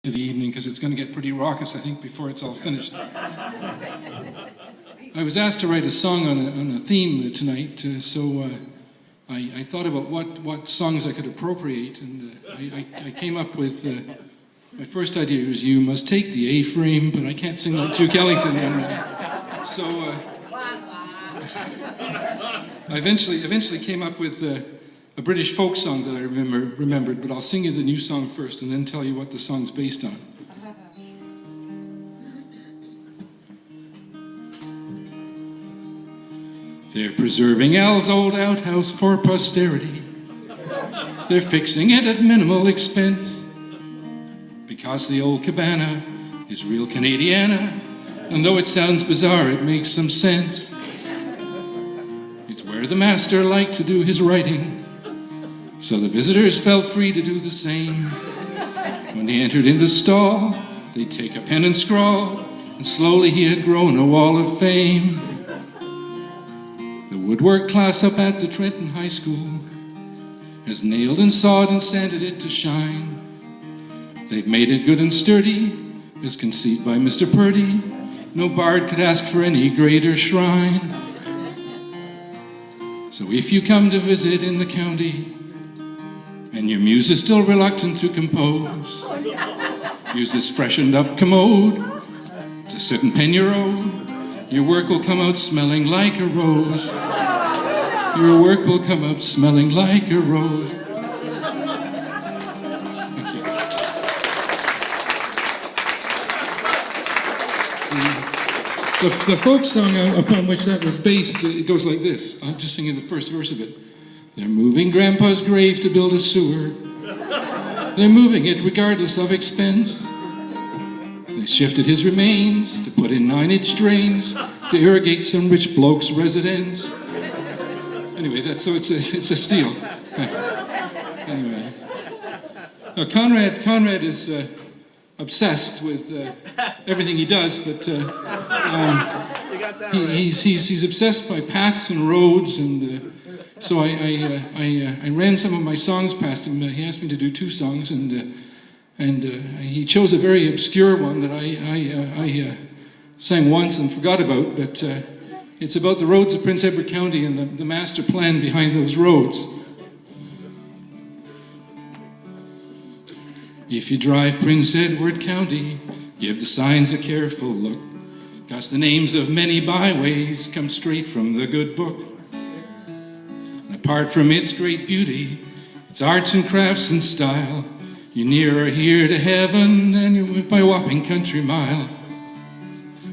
to the evening because it's going to get pretty raucous, I think, before it's all finished. I was asked to write a song on a theme tonight, so I thought about what songs I could appropriate, and I came up with, my first idea was "You Must Take the A-Frame," but I can't sing like Duke Ellington. So I eventually came up with a British folk song that I remembered, but I'll sing you the new song first and then tell you what the song's based on. They're preserving Al's old outhouse for posterity. They're fixing it at minimal expense because the old cabana is real Canadiana, and though it sounds bizarre, it makes some sense. It's where the master liked to do his writing, so the visitors felt free to do the same. When they entered in the stall, they'd take a pen and scrawl, and slowly he had grown a wall of fame. The woodwork class up at the Trenton High School has nailed and sawed and sanded it to shine. They've made it good and sturdy, as conceived by Mr. Purdy. No bard could ask for any greater shrine. So if you come to visit in the county, and your muse is still reluctant to compose, use this freshened up commode to sit and pen your ode. Your work will come out smelling like a rose. Your work will come out smelling like a rose. Thank you. The folk song upon which that was based, it goes like this. I'm just singing the first verse of it. They're moving Grandpa's grave to build a sewer. They're moving it regardless of expense. They shifted his remains to put in 9-inch drains to irrigate some rich bloke's residence. Anyway, it's a steal. Anyway, Conrad is obsessed with everything he does, but he's obsessed by paths and roads, and so I ran some of my songs past him. He asked me to do 2 songs, and he chose a very obscure one that I sang once and forgot about, but it's about the roads of Prince Edward County and the master plan behind those roads. If you drive Prince Edward County, give the signs a careful look, 'cause the names of many byways come straight from the good book. And apart from its great beauty, its arts and crafts and style, you're nearer here to heaven than you went by Wapping Country Mile.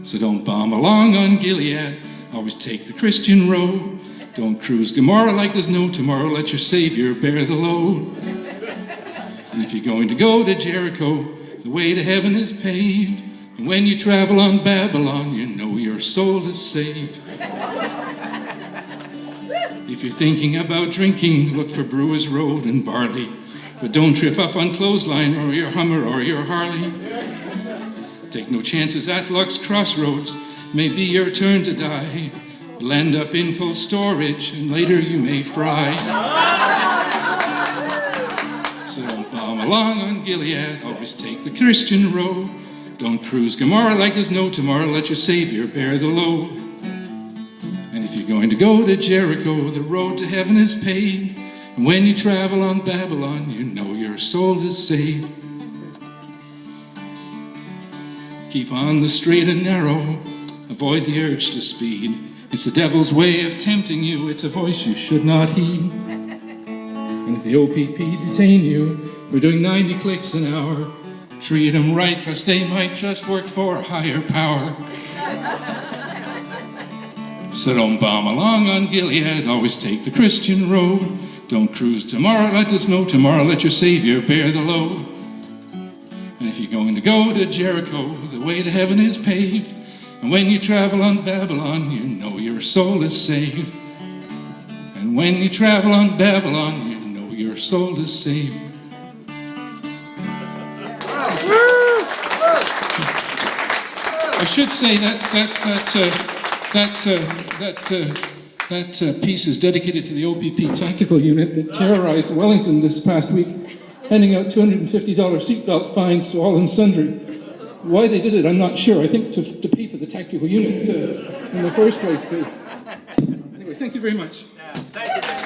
So don't bomb along on Gilead, always take the Christian road. Don't cruise Gomorrah like there's no tomorrow, let your Savior bear the load. And if you're going to go to Jericho, the way to heaven is paved. And when you travel on Babylon, you know your soul is saved. If you're thinking about drinking, look for Brewers Road and Barley. But don't trip up on Clothesline or your Hummer or your Harley. Take no chances at Luck's Crossroads, may be your turn to die. You'll end up in cold storage and later you may fry. So don't bomb along on Gilead, always take the Christian road. Don't cruise Gomorrah like there's no tomorrow, let your Savior bear the load. And if you're going to go to Jericho, the road to heaven is paved. And when you travel on Babylon, you know your soul is saved. Keep on the straight and narrow, avoid the urge to speed. It's the devil's way of tempting you, it's a voice you should not heed. And if the OPP detain you, we're doing 90 clicks an hour. Treat them right, 'cause they might just work for a higher power. So don't bomb along on Gilead, always take the Christian road. Don't cruise tomorrow, let us know tomorrow, let your Savior bear the load. And if you're going to go to Jericho, the way to heaven is paved. And when you travel on Babylon, you know your soul is saved. And when you travel on Babylon, you know your soul is saved. I should say that piece is dedicated to the OPP tactical unit that terrorized Wellington this past week. handing out $250 seatbelt fines to all and sundry. Why they did it, I'm not sure. I think to pay for the tactical unit in the first place. Anyway, thank you very much. Thank you.